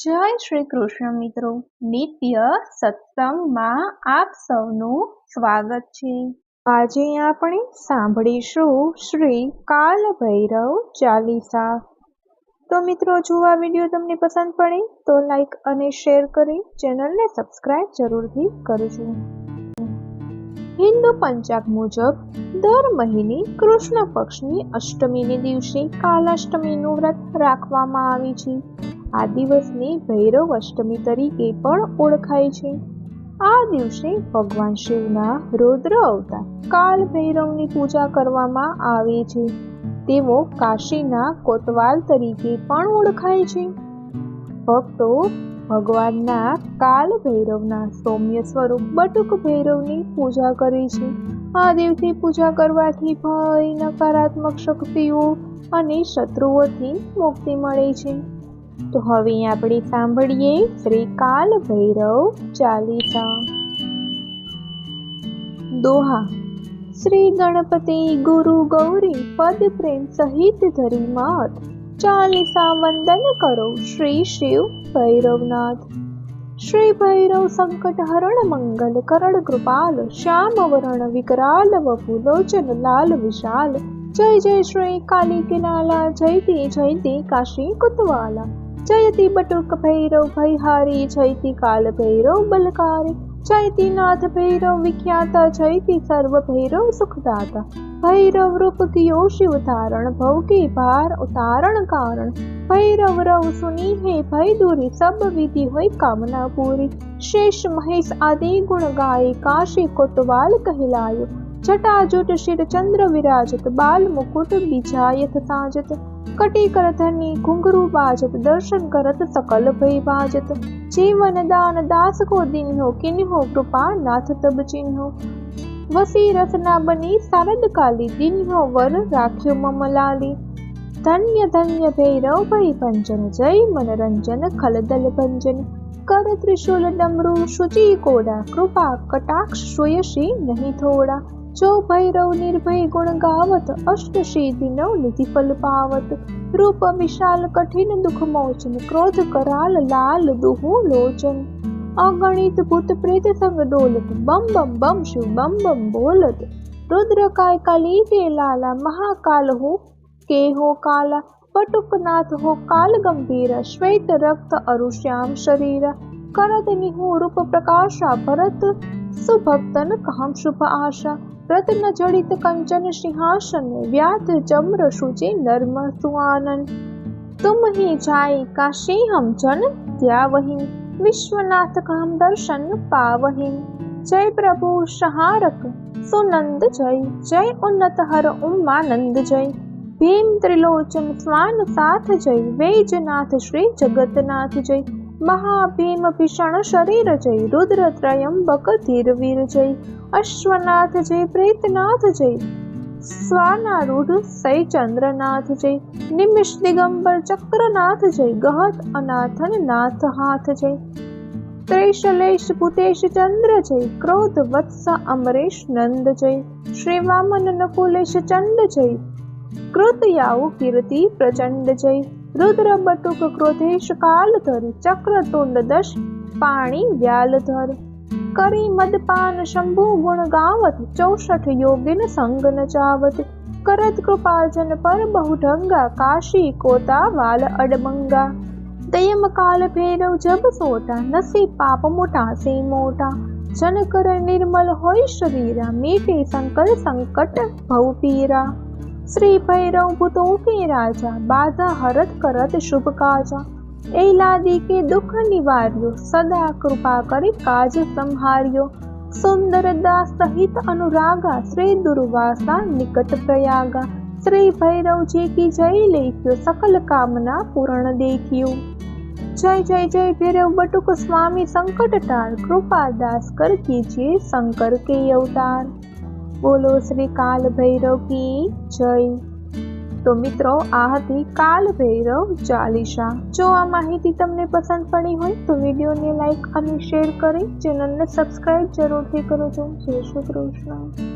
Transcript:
જય શ્રી કૃષ્ણ મિત્રો, નિત્ય સત્સંગમાં આપ સૌનું સ્વાગત છે। આજે આપણે સાંભળીશું શ્રી કાલ ભૈરવ ચાલીસા। તો મિત્રો, જો આ વિડીયો તમને પસંદ પડે તો લાઈક અને શેર કરી ચેનલને સબસ્ક્રાઇબ જરૂરથી કરજો। હિન્દુ પંચાંગ મુજબ દર મહિને કૃષ્ણ પક્ષની અષ્ટમીને દિવસે કાલાષ્ટમીનું વ્રત રાખવામાં આવે છે। આ દિવસને ભૈરવ અષ્ટમી તરીકે પણ ઓળખાય છે। આ દિવસે ભગવાન શિવના રૌદ્ર અવતાર કાલ ભૈરવની પૂજા કરવામાં આવે છે। તેઓ કાશીના કોતવાલ તરીકે પણ ઓળખાય છે। ભક્તો ભગવાનના કાલ ભૈરવના સૌમ્ય સ્વરૂપ બટુક ભૈરવની પૂજા કરે છે। આ દિવસે પૂજા કરવાથી ભય, નકારાત્મક શક્તિઓ અને શત્રુઓથી મુક્તિ મળે છે। તો હવે આપણે સાંભળીએ શ્રી કાલ ભૈરવ ચાલીસા। દોહા। શ્રી ગણપતિ ગુરુ ગૌરી પદ પ્રેમ સહિત ધરી માત, ચાલીસા વંદન કરો શ્રી શિવ ભૈરવનાથ। શ્રી ભૈરવ સંકટ હરણ મંગલ કરણ કૃપાલ, શ્યામ વરણ વિકરાલ વપુ લોચન લાલ વિશાલ। જય જય શ્રી કાલી કે લાલા, જયતી કાશી કુતવાલા। જયતી બટુક ભૈરવ ભયહારી, જયતી કાલ ભૈરવ બલકારી। જયતી નાથ ભૈરવ વિખ્યાતા, જયતી સર્વ ભૈરવ સુખदाता। भैरव रूप कियो शिव धारण, भव के भार उतारण कारण। भैरव रव सुनी है भय दूरी, सब विधि होय कामना पूरी। शेष महेश आदि गुण गाये, काशी कोतवाल कहलायो। जटाजुट शिर चंद्र विराजत, बाल मुकुट बिछायत साजत। कटी कर धनी घुंघरू बाजत, दर्शन करत सकल भय बाजत। जीवन दान दास को दीन्हो, किन्हो कृपा नाथ तब चिन्हो। वसी रसना बनी शारद काली, दीन्हो वर राख्यो मम लाली। धन्य धन्य भैरव भय भंजन, जय मनरंजन खलदल भंजन। कर त्रिशूल डमरू शुचि कोड़ा, कृपा कटाक्ष सोयसी नहीं थोड़ा। जो भैरव निर्भय गुण गावत, अष्ट सिद्धि नव निधि फल पावत। रूप विशाल कठिन दुख मोचन, क्रोध कराल लाल दुहु लोचन। अगणित भूत प्रेत संग डोलत, बम बम बम शिव बम बम बोलत। रुद्र काय काली के लाला, महाकाल हो के हो काला। बटुकनाथ हो काल गंभीरा, श्वेत रक्त अरु श्याम शरीरा। करत निहु रूप प्रकाशा, भरत सुभक्तन कहम शुभ आशा। रत्न जड़ित कंचन सिंहासन, व्याध चम्र शुचि नर्म सुआनन। तुम ही जाय काशी हम जन, त्यावहिं विश्वनाथ का हम दर्शन पावहिं। जय प्रभु सहारक सुनंद जय, जय उन्नत हर उमानंद जय। भीम त्रिलोचन स्वान साथ जय, वैजनाथ श्री जगतनाथ जय। महाभीम भीषण शरीर जय, रुद्र त्रयंबक धीर वीर जय। अश्वनाथ जय, प्रेतनाथ जय, स्वानारूढ़ सई चंद्रनाथ जय। निमिष दिगंबर चक्रनाथ जय, गहत अनाथन नाथ हाथ जय। त्रैशलेश भूतेश चंद्र जय, क्रोध वत्स अमरेश नंद जय। श्री वामन नकुलेश चंड जय, कृत याऊ कीर्ति प्रचंड जय। रुद्र बटुक क्रोधेश काल धर, चक्र तुंड दश पाणी व्याल धर। करी मदपान शंभु गुण गावत, 64 योगिन संग नचावत। करत कृपाजन पर बहुढंगा, काशी कोता वाल अडमंगा। दयम काल भैरव जब सोटा, नसी पाप मोटा से मोटा। जन कर निर्मल होय शरीरा, मीटे संकल संकट भव पीरा। श्री भैरव भूतों के राजा, बाधा हरत करत शुभ काजा। एलादी के दुख निवार्यो, सदा कृपा करे काज संहार्यो। सुंदर दास सहित अनुरागा, श्री दुर्वासा निकट प्रयागा। श्री भैरव जी की जय लेख्यो, सकल कामना पूर्ण देखियो। जय जय जय भैरव बटुक स्वामी संकट टार, कृपा दास कर कीजिए शंकर के अवतार। बोलो श्री काल भैरव की जय। तो મિત્રો, આ હતી કાલ ભૈરવ ચાલીસા। જો આ માહિતી તમને પસંદ પડી હોય તો વિડીયોને લાઈક અને શેર કરી ચેનલને સબસ્ક્રાઇબ જરૂરથી કરજો। જય શ્રી કૃષ્ણ।